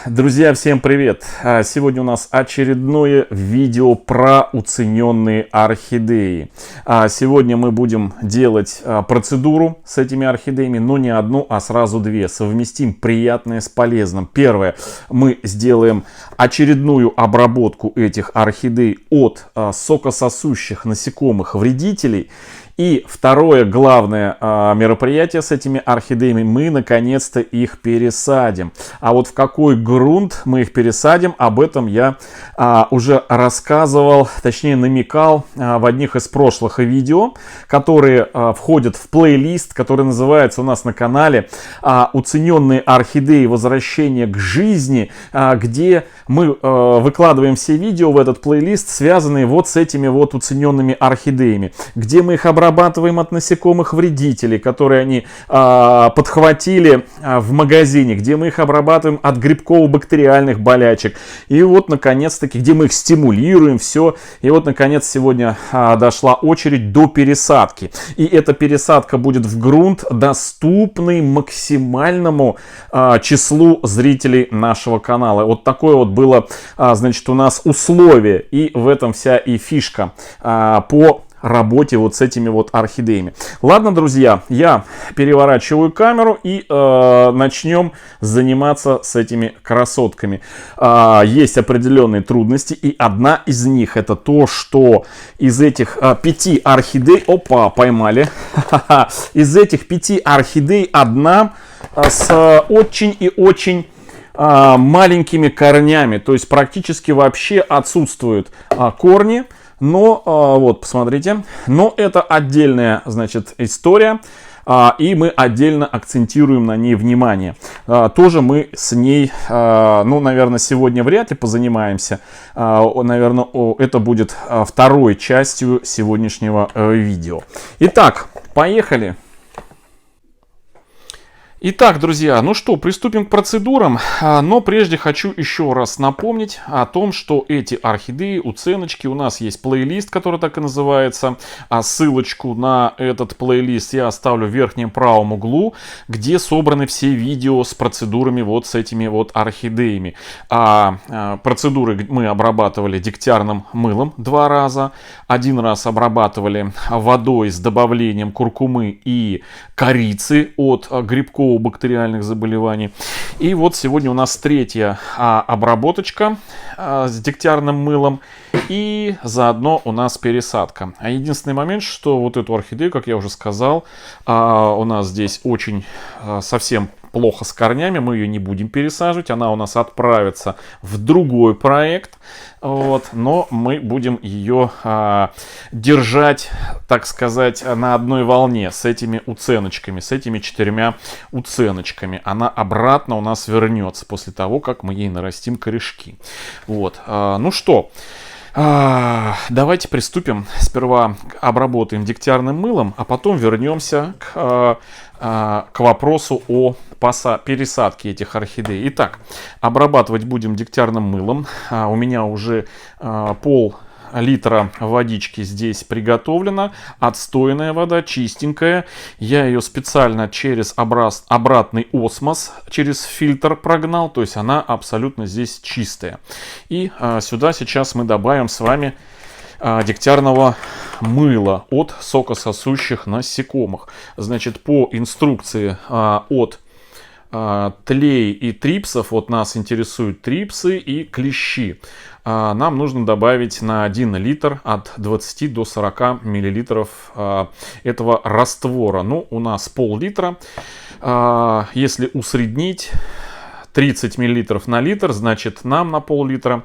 Друзья, всем привет! Сегодня у нас очередное видео про уцененные орхидеи. Сегодня мы будем делать процедуру с этими орхидеями, но не одну, а сразу две. Совместим приятное с полезным. Первое, мы сделаем очередную обработку этих орхидей от сокососущих насекомых вредителей. И второе главное мероприятие с этими орхидеями, мы наконец-то их пересадим. А вот в какой грунт мы их пересадим, об этом я уже рассказывал, точнее намекал в одних из прошлых видео, которые входят в плейлист, который называется у нас на канале «Уцененные орхидеи. Возвращение к жизни», где мы выкладываем все видео в этот плейлист, связанные вот с этими вот уцененными орхидеями, где мы их обрабатываем от насекомых вредителей, которые они подхватили в магазине, где мы их обрабатываем от грибково-бактериальных болячек. И вот, наконец-таки, где мы их стимулируем, все. И вот, наконец, сегодня дошла очередь до пересадки. И эта пересадка будет в грунт, доступный максимальному числу зрителей нашего канала. Вот такое вот было, значит, у нас условие. И в этом вся и фишка по работе вот с этими вот орхидеями. Ладно, друзья, я переворачиваю камеру и начнем заниматься с этими красотками. Есть определенные трудности, и одна из них это то, что из этих 5 орхидей, опа, поймали, из этих 5 орхидей одна с очень и очень маленькими корнями, то есть практически вообще отсутствуют корни. Но, вот, посмотрите, но это отдельная, значит, история, и мы отдельно акцентируем на ней внимание. Тоже мы с ней, ну, наверное, сегодня вряд ли позанимаемся. Наверное, это будет второй частью сегодняшнего видео. Итак, поехали. Итак, друзья, ну что, приступим к процедурам, но прежде хочу еще раз напомнить о том, что эти орхидеи, уценочки, у нас есть плейлист, который так и называется, ссылочку на этот плейлист я оставлю в верхнем правом углу, где собраны все видео с процедурами вот с этими вот орхидеями. Процедуры мы обрабатывали дегтярным мылом 2 раза, 1 раз обрабатывали водой с добавлением куркумы и корицы от грибково-бактериальных заболеваний. И вот сегодня у нас 3-я обработочка с дегтярным мылом. И заодно у нас пересадка. А единственный момент, что вот эту орхидею, как я уже сказал, у нас здесь очень совсем плохо с корнями, мы ее не будем пересаживать, она у нас отправится в другой проект, вот, но мы будем ее держать, так сказать, на одной волне с этими уценочками, с этими 4 уценочками. Она обратно у нас вернется после того, как мы ей нарастим корешки. Вот, ну что, давайте приступим. Сперва обработаем дегтярным мылом, а потом вернемся к вопросу о пересадке этих орхидей. Итак, обрабатывать будем дегтярным мылом. У меня уже пол-литра водички здесь приготовлена. Отстойная вода, чистенькая. Я ее специально через обратный осмос, через фильтр прогнал. То есть она абсолютно здесь чистая. И сюда сейчас мы добавим с вами дегтярного мыла от сокососущих насекомых. Значит, по инструкции от тлей и трипсов, вот нас интересуют трипсы и клещи, нам нужно добавить на 1 литр от 20 до 40 миллилитров этого раствора. Ну, у нас пол-литра. Если усреднить 30 миллилитров на литр, значит нам на пол-литра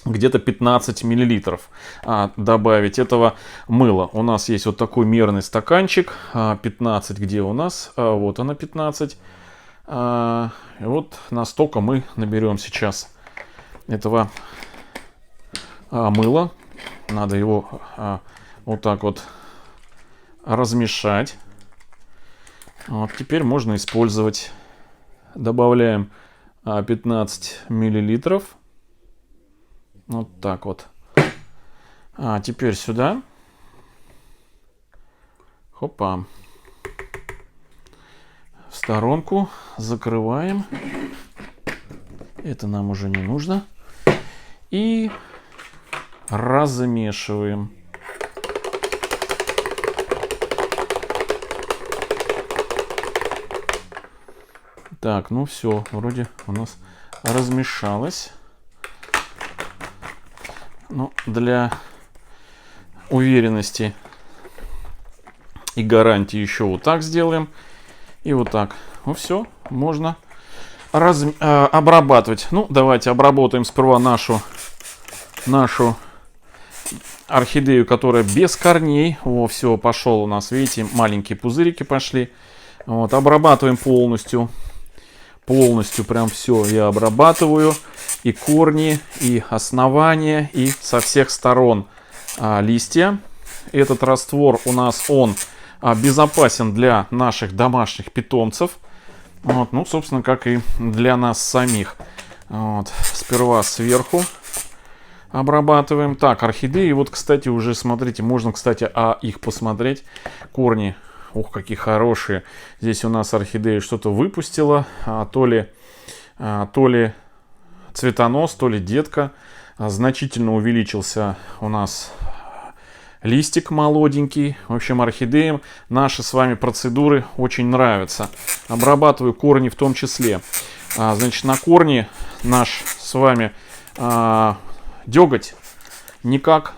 где-то 15 миллилитров добавить этого мыла. У нас есть вот такой мерный стаканчик, 15, где у нас, вот она 15. Вот настолько мы наберем сейчас этого мыла. Надо его вот так вот размешать. Вот теперь можно использовать. Добавляем 15 миллилитров. Вот так вот. Теперь сюда. Хопа. В сторонку закрываем. Это нам уже не нужно. И размешиваем. Так, ну все, вроде у нас размешалось. Ну, для уверенности и гарантии еще вот так сделаем. И вот так. Ну все, можно обрабатывать. Ну, давайте обработаем сперва нашу орхидею, которая без корней. О, все, пошел у нас, видите, маленькие пузырики пошли. Вот, обрабатываем полностью. Полностью прям все я обрабатываю. И корни, и основания, и со всех сторон листья. Этот раствор у нас, он безопасен для наших домашних питомцев. Вот, ну, собственно, как и для нас самих. Вот, сперва сверху обрабатываем. Так, орхидеи, вот, кстати, уже, смотрите, можно, кстати, их посмотреть. Корни, ух, какие хорошие. Здесь у нас орхидея что-то выпустила. То ли цветонос, то ли детка. Значительно увеличился у нас листик молоденький. В общем, орхидеям наши с вами процедуры очень нравятся. Обрабатываю корни в том числе. Значит, на корни наш с вами деготь никак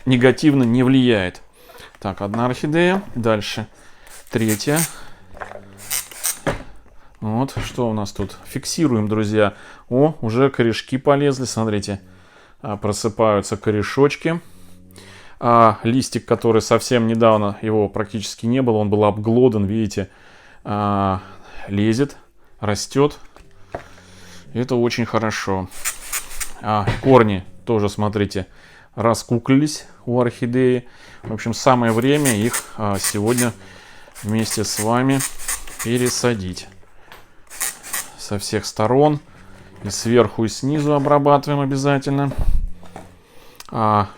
негативно не влияет. Так, одна орхидея. Дальше третья. Вот, что у нас тут? Фиксируем, друзья. О, уже корешки полезли, смотрите. Просыпаются корешочки. Листик, который совсем недавно, его практически не было, он был обглодан, видите, лезет, растет. Это очень хорошо. Корни тоже, смотрите, раскуклились у орхидеи. В общем, самое время их сегодня вместе с вами пересадить. Со всех сторон. И сверху, и снизу обрабатываем обязательно.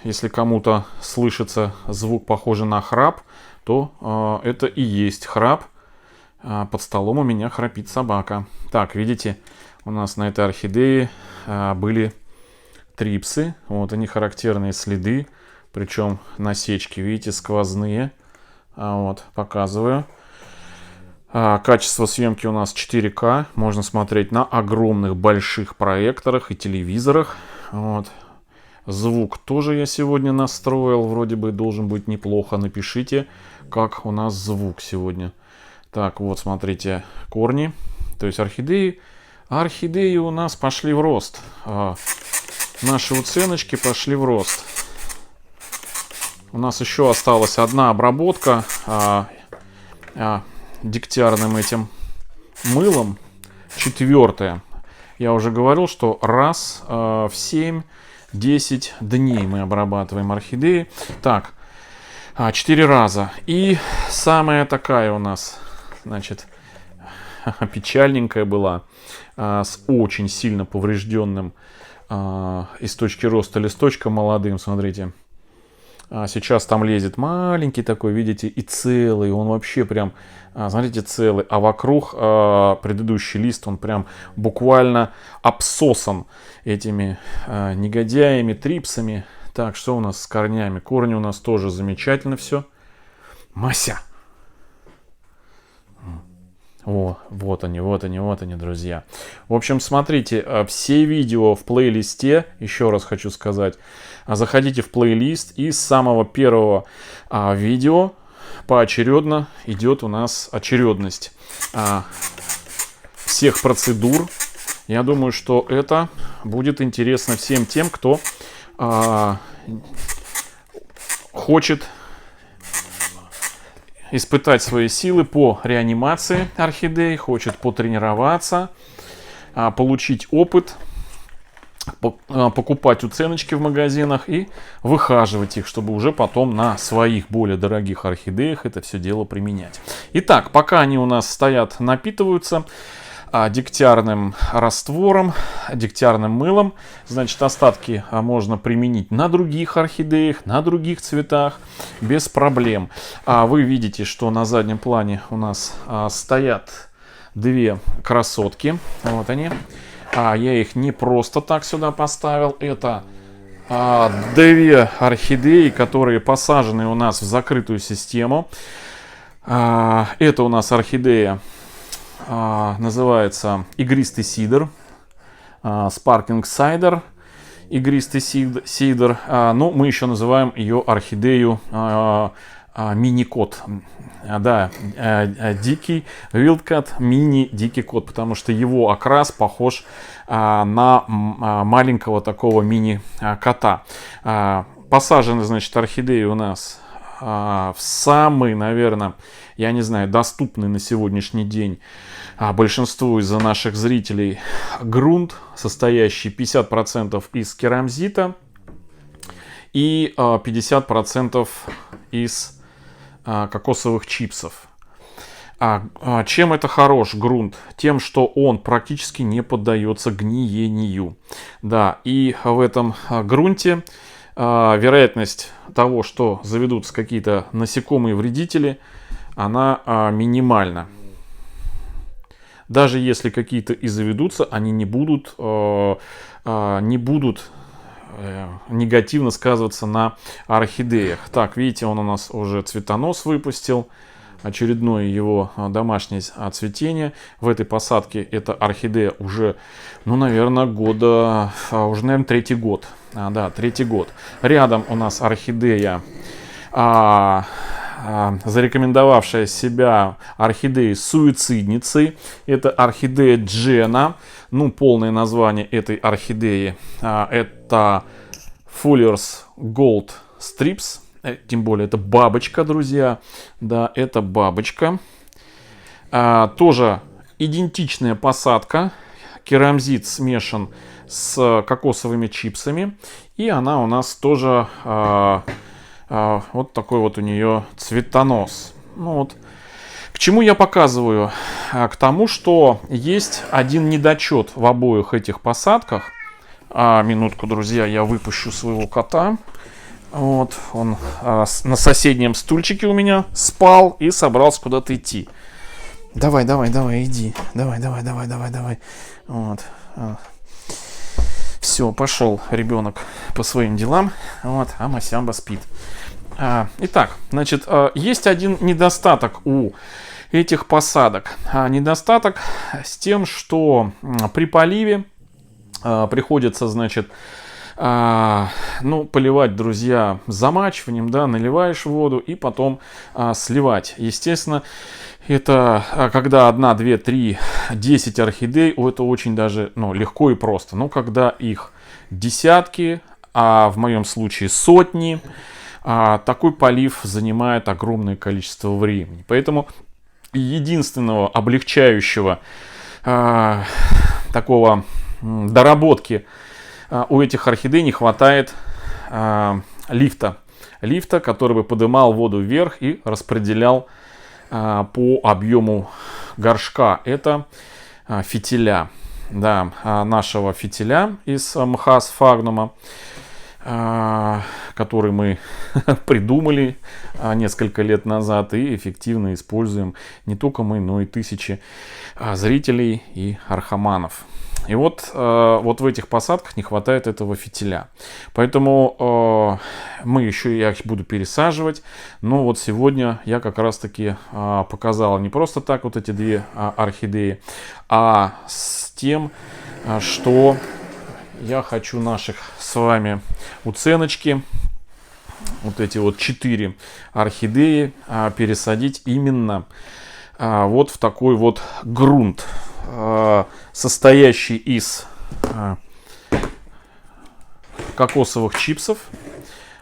Если кому-то слышится звук, похожий на храп, то это и есть храп. Под столом у меня храпит собака. Так, видите, у нас на этой орхидее были трипсы. Вот они, характерные следы. Причем насечки, видите, сквозные. Вот, показываю. Качество съемки у нас 4К. Можно смотреть на огромных больших проекторах и телевизорах. Вот. Звук тоже я сегодня настроил. Вроде бы должен быть неплохо. Напишите, как у нас звук сегодня. Так, вот, смотрите, корни. То есть орхидеи у нас пошли в рост. Наши уценочки пошли в рост. У нас еще осталась одна обработка дегтярным этим мылом. 4-я. Я уже говорил, что раз в 7-10 дней мы обрабатываем орхидеи. Так, 4 раза. И самая такая у нас, значит, печальненькая была, с очень сильно поврежденным из точки роста листочком молодым, смотрите. Сейчас там лезет маленький такой, видите, и целый. Он вообще прям, смотрите, целый. А вокруг предыдущий лист, он прям буквально обсосан этими негодяями, трипсами. Так, что у нас с корнями? Корни у нас тоже замечательно все. Мася! О, вот они, друзья. В общем, смотрите, все видео в плейлисте, еще раз хочу сказать, заходите в плейлист, и с самого первого видео поочередно идет у нас очередность всех процедур. Я думаю, что это будет интересно всем тем, кто хочет испытать свои силы по реанимации орхидей, хочет потренироваться, получить опыт, покупать уценочки в магазинах и выхаживать их, чтобы уже потом на своих более дорогих орхидеях это все дело применять. Итак, пока они у нас стоят, напитываются дегтярным раствором, дегтярным мылом, значит, остатки можно применить на других орхидеях, на других цветах без проблем. Вы видите, что на заднем плане у нас стоят две красотки. Вот они. я их не просто так сюда поставил. Это две орхидеи, которые посажены у нас в закрытую систему. Это у нас орхидея, называется игристый сидр, Sparkling Cider, игристый сидр. Ну, мы еще называем ее орхидею мини-кот. Да, дикий wildcat, мини-дикий кот, потому что его окрас похож на маленького такого мини-кота. Посажены, значит, орхидеи у нас в самый, наверное, я не знаю, доступный на сегодняшний день большинству из наших зрителей грунт, состоящий 50% из керамзита и 50% из кокосовых чипсов. Чем это хорош грунт? Тем, что он практически не поддается гниению. Да, и в этом грунте вероятность того, что заведутся какие-то насекомые вредители, она минимальна. Даже если какие-то и заведутся, они не будут негативно сказываться на орхидеях. Так, видите, он у нас уже цветонос выпустил. Очередное его домашнее цветение. В этой посадке эта орхидея уже, ну, наверное, третий год. Да, третий год. Рядом у нас орхидея, зарекомендовавшая себя орхидеей суицидницей. Это орхидея Джена. Ну, полное название этой орхидеи это Fuller's Gold Strips. Тем более это бабочка, друзья. Да, это бабочка. Тоже идентичная посадка. Керамзит смешан с кокосовыми чипсами. И она у нас тоже вот такой вот у нее цветонос. Ну, вот. К чему я показываю? К тому, что есть один недочет в обоих этих посадках. Минутку, друзья, я выпущу своего кота. Вот, он на соседнем стульчике у меня спал и собрался куда-то идти. Давай, иди. Давай. Вот. Все, пошел ребенок по своим делам. Вот, а Масямба спит. Итак, значит, есть один недостаток у этих посадок. Недостаток с тем, что при поливе приходится, значит, поливать, друзья, замачиванием, да, наливаешь воду и потом сливать. Естественно, это когда 1, 2, 3, 10 орхидей, это очень даже легко и просто. Но когда их десятки, а в моем случае сотни, такой полив занимает огромное количество времени. Поэтому единственного облегчающего такого доработки у этих орхидей не хватает лифта, который бы поднимал воду вверх и распределял по объему горшка. Это фитиля, да, нашего фитиля из мха сфагнума, который мы придумали несколько лет назад и эффективно используем не только мы, но и тысячи зрителей и архаманов. И вот в этих посадках не хватает этого фитиля. Поэтому я их буду пересаживать. Но вот сегодня я как раз таки показал не просто так вот эти две орхидеи, а с тем, что я хочу наших с вами уценочки, вот эти вот 4 орхидеи, пересадить именно вот в такой вот грунт, состоящий из кокосовых чипсов.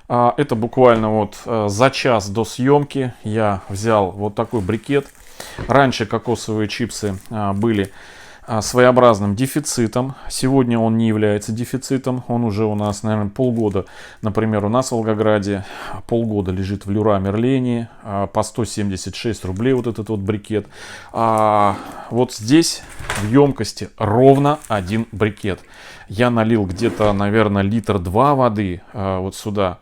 Это буквально вот за час до съемки я взял вот такой брикет. Раньше кокосовые чипсы были своеобразным дефицитом. Сегодня он не является дефицитом. Он уже у нас, наверное, полгода. Например, у нас в Волгограде полгода лежит в Люра Мерлене по 176 рублей вот этот вот брикет. Вот здесь в емкости ровно один брикет. Я налил где-то, наверное, 2 литра воды вот сюда.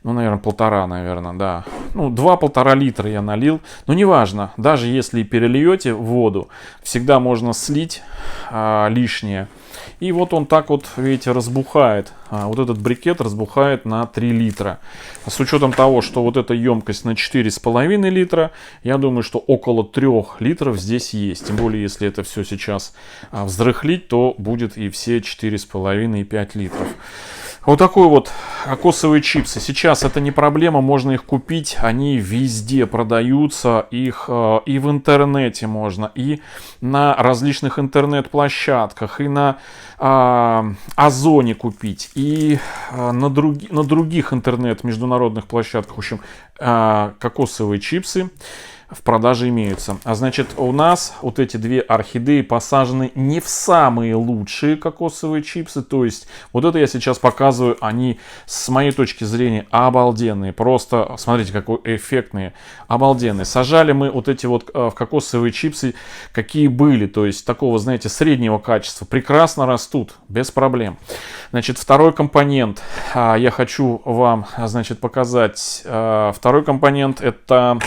Ну, наверное, полтора, наверное, да. Ну, 2-1,5 литра я налил. Но неважно, даже если перельете воду, всегда можно слить лишнее. И вот он так вот, видите, разбухает. Вот этот брикет разбухает на 3 литра. С учетом того, что вот эта емкость на 4,5 литра, я думаю, что около 3 литров здесь есть. Тем более, если это все сейчас взрыхлить, то будет и все 4,5 и 5 литров. Вот такой вот кокосовые чипсы. Сейчас это не проблема, можно их купить. Они везде продаются. Их и в интернете можно, и на различных интернет-площадках, и на Озоне купить, и на других интернет-международных площадках. В общем, кокосовые чипсы в продаже имеются. А значит, у нас вот эти две орхидеи посажены не в самые лучшие кокосовые чипсы. То есть, вот это я сейчас показываю, они с моей точки зрения обалденные. Просто, смотрите, какой эффектные, обалденные. Сажали мы вот эти вот кокосовые чипсы, какие были. То есть, такого, знаете, среднего качества. Прекрасно растут, без проблем. Значит, второй компонент. Я хочу вам, значит, показать. Второй компонент — это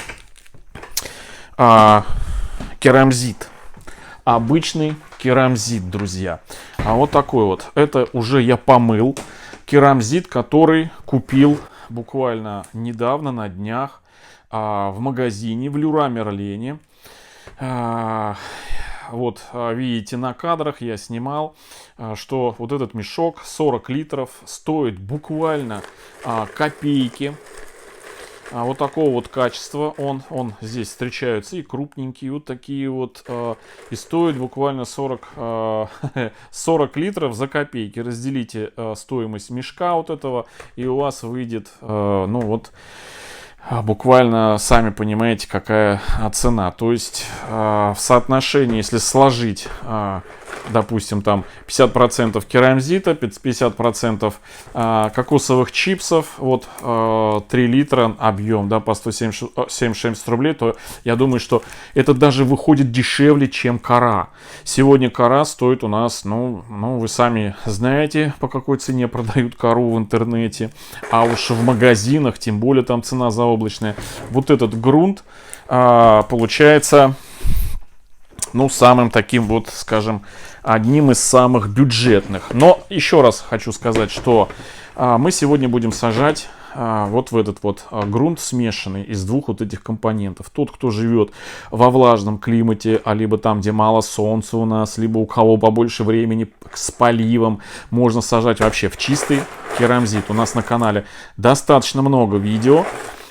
керамзит. Обычный керамзит, друзья. Вот такой вот. Это уже я помыл. Керамзит, который купил буквально недавно, на днях, в магазине в Леруа Мерлене. Вот, видите, на кадрах я снимал, что вот этот мешок 40 литров стоит буквально копейки. Вот такого вот качества он здесь встречаются и крупненькие, вот такие вот, и стоит буквально 40 литров за копейки. Разделите стоимость мешка вот этого, и у вас выйдет, ну вот, буквально сами понимаете, какая цена. То есть в соотношении, если сложить, допустим, там 50% керамзита, 50% кокосовых чипсов, вот 3 литра объем, да, по 176 рублей, то я думаю, что это даже выходит дешевле, чем кора. Сегодня кора стоит у нас, ну вы сами знаете, по какой цене продают кору в интернете, а уж в магазинах, тем более там цена заоблачная. Вот этот грунт получается, ну, самым таким вот, скажем, одним из самых бюджетных. Но еще раз хочу сказать, что мы сегодня будем сажать вот в этот вот грунт смешанный из двух вот этих компонентов. Тот, кто живет во влажном климате, либо там, где мало солнца у нас, либо у кого побольше времени с поливом, можно сажать вообще в чистый керамзит. У нас на канале достаточно много видео,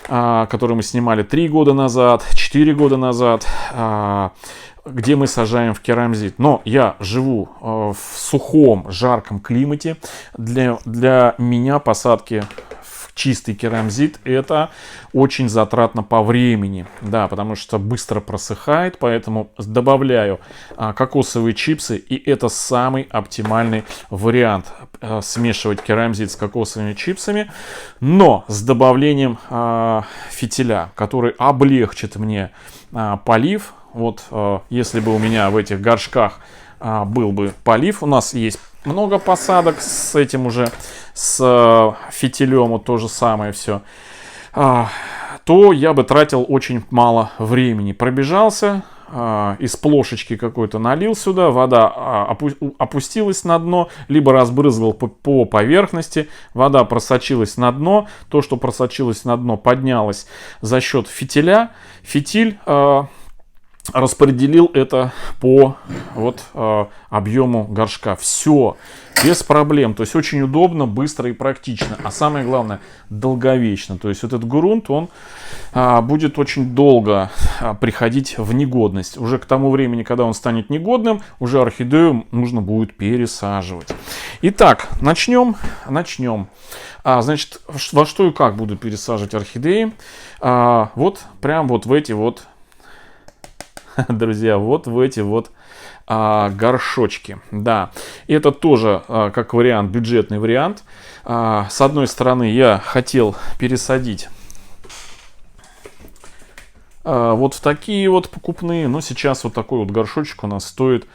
которые мы снимали 3 года назад, 4 года назад, где мы сажаем в керамзит. Но я живу в сухом, жарком климате. Для меня посадки в чистый керамзит — это очень затратно по времени. Да, потому что быстро просыхает, поэтому добавляю кокосовые чипсы. И это самый оптимальный вариант. Смешивать керамзит с кокосовыми чипсами, но с добавлением фитиля, который облегчит мне полив. Вот, если бы у меня в этих горшках был бы полив, у нас есть много посадок с этим уже, с фитилем, вот то же самое все, то я бы тратил очень мало времени. Пробежался, из плошечки какой-то налил сюда, вода опустилась на дно, либо разбрызгал по поверхности, вода просочилась на дно, то, что просочилось на дно, поднялось за счет фитиля, фитиль распределил это по вот объему горшка. Все без проблем. То есть очень удобно, быстро и практично. А самое главное, долговечно. То есть вот этот грунт, он будет очень долго приходить в негодность. Уже к тому времени, когда он станет негодным, уже орхидею нужно будет пересаживать. Итак, начнем. Значит, во что и как буду пересаживать орхидеи? Вот прям вот в эти вот, друзья, вот в эти вот горшочки. Да, это тоже как вариант, бюджетный вариант. С одной стороны, я хотел пересадить вот в такие вот покупные, но сейчас вот такой вот горшочек у нас стоит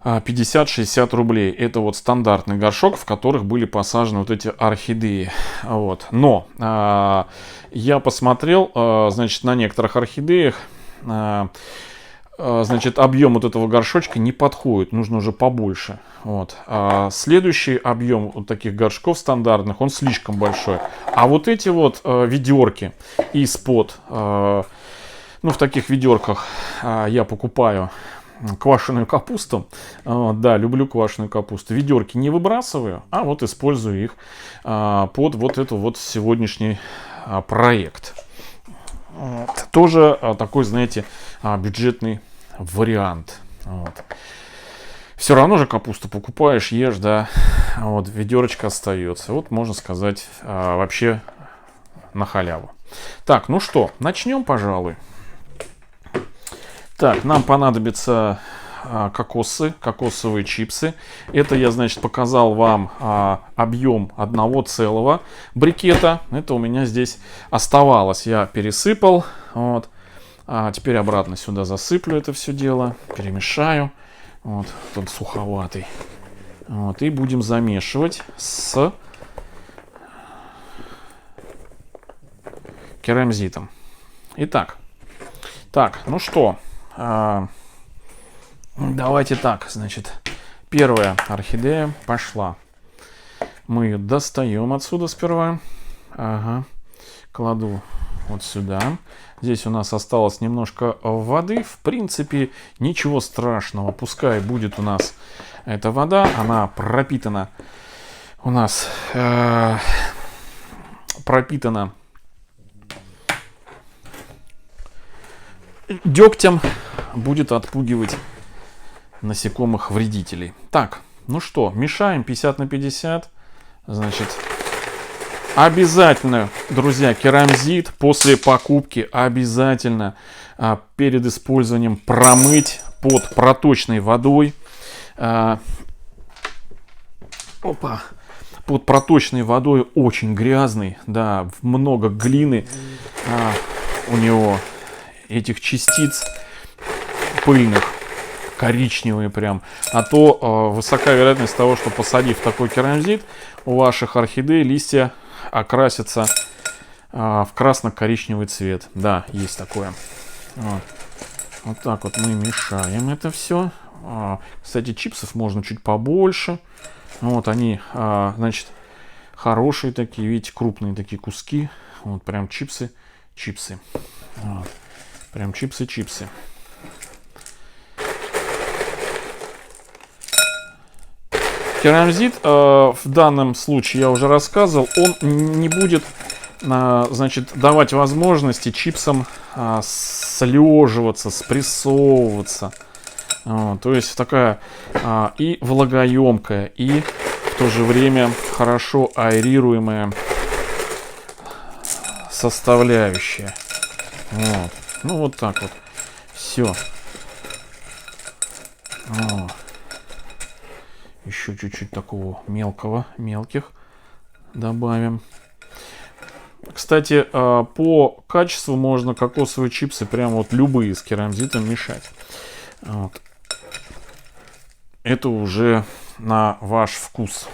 50-60 рублей. Это вот стандартный горшок, в которых были посажены вот эти орхидеи. Вот. Но я посмотрел, значит, на некоторых орхидеях, значит, объем вот этого горшочка не подходит, нужно уже побольше. Вот. Следующий объем вот таких горшков стандартных, он слишком большой. А вот эти вот ведерки из-под, ну, в таких ведерках я покупаю квашеную капусту. Да, люблю квашеную капусту. Ведерки не выбрасываю, а вот использую их под вот этот вот сегодняшний проект. Тоже такой, знаете, бюджетный вариант. Вот. Все равно же капусту покупаешь, ешь, да, вот ведерочка остается. Вот можно сказать, вообще на халяву. Так, ну что, начнем, пожалуй. Так, нам понадобятся кокосовые чипсы. Это я, значит, показал вам объем одного целого брикета. Это у меня здесь оставалось. Я пересыпал. Вот. Теперь обратно сюда засыплю это все дело. Перемешаю. Вот, он суховатый. Вот, и будем замешивать с керамзитом. Итак. Так, ну что. Давайте так, значит, первая орхидея пошла. Мы ее достаем отсюда сперва. Ага. Кладу вот сюда. Здесь у нас осталось немножко воды. В принципе, ничего страшного. Пускай будет у нас эта вода. Она пропитана у нас пропитана дегтем. Будет отпугивать насекомых-вредителей. Так, ну что, мешаем 50 на 50. Значит, обязательно, друзья, керамзит после покупки обязательно перед использованием промыть под проточной водой. Опа. Под проточной водой очень грязный, да, много глины у него, этих частиц пыльных, коричневые прям. А то высока вероятность того, что посадив такой керамзит, у ваших орхидей листья окрасятся в красно-коричневый цвет. Да, есть такое. Вот так вот мы мешаем это все. Кстати, чипсов можно чуть побольше. Вот они, значит, хорошие такие, видите, крупные такие куски. Вот прям чипсы. Вот. Прям чипсы. Керамзит в данном случае, я уже рассказывал, он не будет, значит, давать возможности чипсам слеживаться, спрессовываться. То есть такая и влагоемкая, и в то же время хорошо аэрируемая составляющая. Вот. Ну вот так вот. Все. Еще чуть-чуть такого мелких добавим. Кстати, по качеству можно кокосовые чипсы прям вот любые с керамзитом мешать. Вот. Это уже на ваш вкус.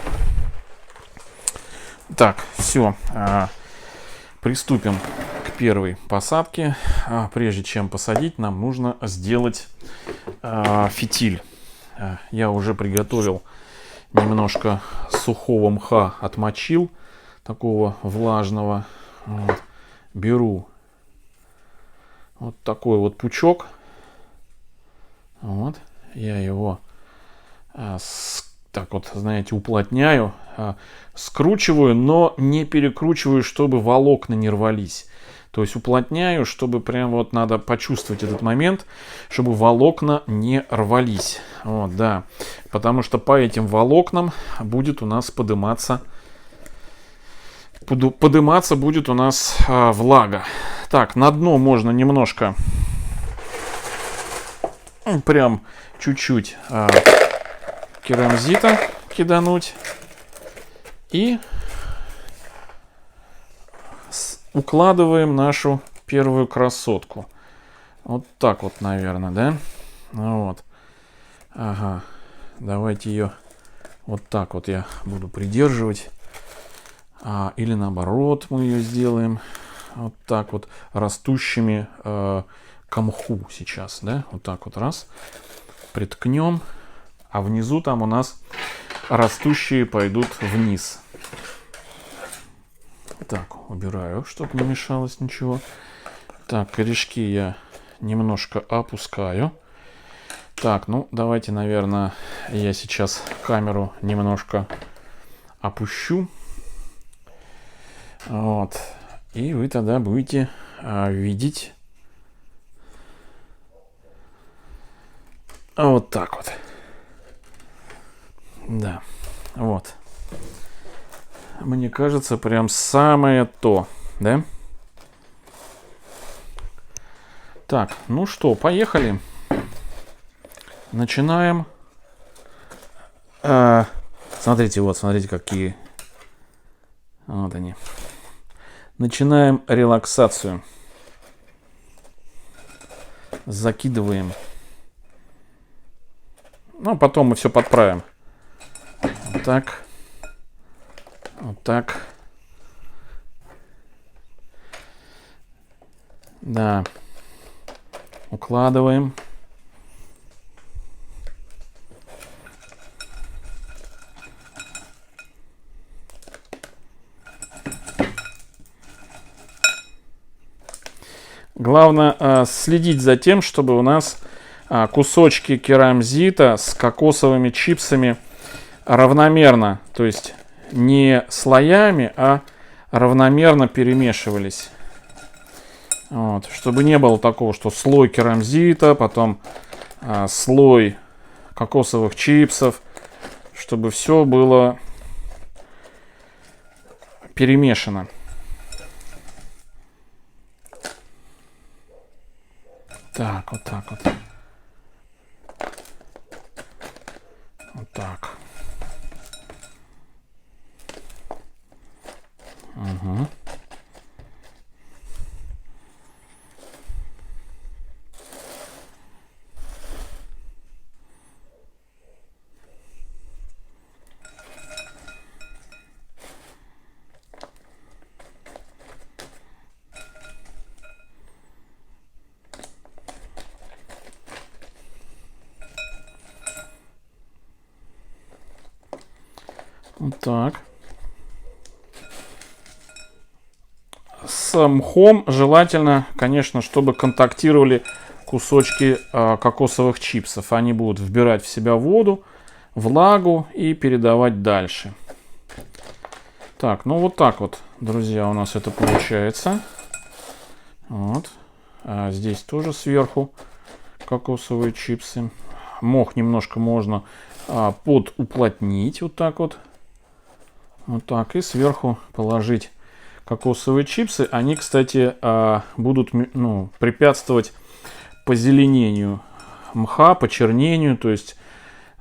Так, все. Приступим к первой посадке. Прежде чем посадить, нам нужно сделать фитиль. Я уже приготовил немножко сухого мха, отмочил, такого влажного. Вот. Беру вот такой вот пучок. Вот. Я его так вот, знаете, уплотняю, скручиваю, но не перекручиваю, чтобы волокна не рвались. То есть уплотняю, чтобы прям вот надо почувствовать этот момент, чтобы волокна не рвались. Вот, да. Потому что по этим волокнам будет у нас подниматься будет у нас влага. Так, на дно можно немножко, прям чуть-чуть керамзита кидануть. И укладываем нашу первую красотку. Вот так вот, наверное, да? Вот. Ага. давайте ее вот так вот я буду придерживать. Или наоборот мы ее сделаем вот так вот растущими к мху сейчас, да, вот так вот раз, приткнем, а внизу там у нас растущие пойдут вниз. Так, убираю, чтобы не мешалось ничего. Так, корешки я немножко опускаю. Так, ну давайте, наверное, я сейчас камеру немножко опущу. Вот. И вы тогда будете видеть вот так вот. Да, вот. Мне кажется, прям самое то, да? Так, ну что, поехали. Начинаем. Смотрите, вот, смотрите, какие. Вот они. Начинаем релаксацию. Закидываем. Ну, потом мы все подправим. Вот так. Вот так. Да. Укладываем. Главное следить за тем, чтобы у нас кусочки керамзита с кокосовыми чипсами равномерно, то есть не слоями, а равномерно перемешивались. Вот, чтобы не было такого, что слой керамзита, потом слой кокосовых чипсов, чтобы все было перемешано. Так, вот так вот. Вот так. Угу. Вот так. С мхом желательно, конечно, чтобы контактировали кусочки кокосовых чипсов. Они будут вбирать в себя воду, влагу и передавать дальше. Так, ну вот так вот, друзья, у нас это получается. Вот. А здесь тоже сверху кокосовые чипсы. Мох немножко можно подуплотнить вот так вот. Вот так. И сверху положить кокосовые чипсы. Они, кстати, будут препятствовать позеленению мха, почернению. То есть,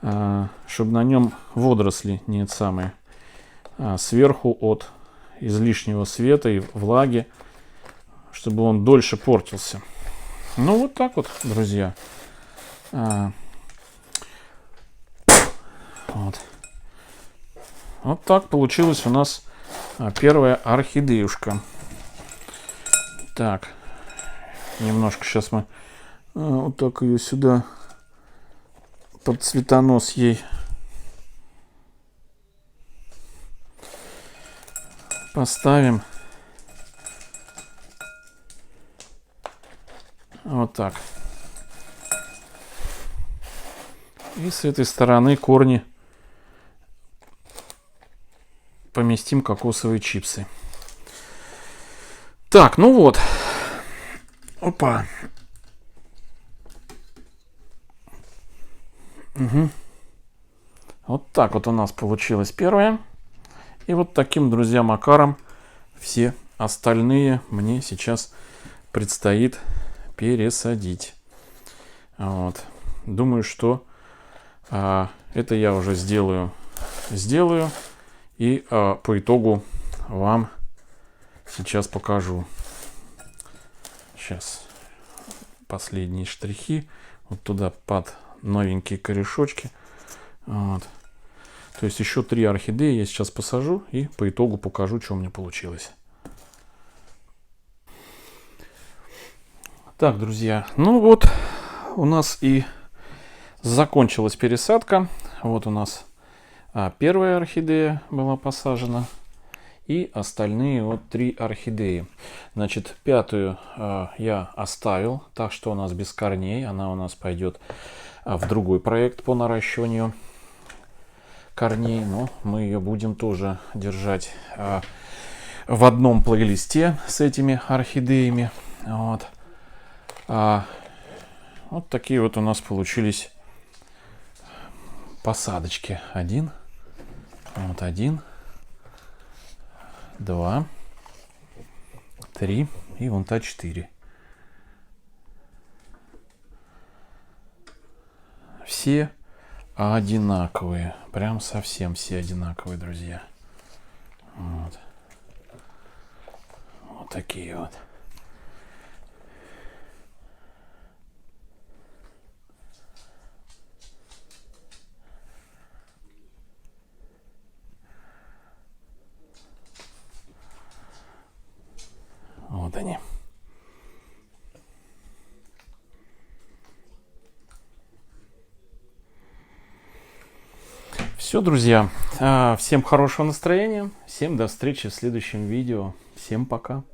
чтобы на нем водоросли не самые. Сверху от излишнего света и влаги, чтобы он дольше портился. Ну, вот так вот, друзья. Вот. Вот так получилась у нас первая орхидеюшка. Так, немножко сейчас мы вот так ее сюда под цветонос ей поставим. Вот так. И с этой стороны корни поместим кокосовые чипсы. Так, ну вот. Опа. Угу. Вот так вот у нас получилось первое. И вот таким, друзья, макаром все остальные мне сейчас предстоит пересадить. Вот. Думаю, что это я уже сделаю. И по итогу вам сейчас покажу. Сейчас последние штрихи. Вот туда под новенькие корешочки Вот. То есть еще 3 орхидеи я сейчас посажу и по итогу покажу, что у меня получилось. Так, друзья, ну вот у нас и закончилась пересадка. Вот у нас первая орхидея была посажена. И остальные вот 3 орхидеи. Значит, 5-ю я оставил, так что у нас без корней. Она у нас пойдет в другой проект по наращиванию корней. Но мы ее будем тоже держать в одном плейлисте с этими орхидеями. Вот. Вот такие вот у нас получились посадочки. 1, вот 1, 2, 3 и вон та 4. Все одинаковые. Прям совсем все одинаковые, друзья. Вот. Вот такие вот. Вот они. Все, друзья. Всем хорошего настроения. Всем до встречи в следующем видео. Всем пока.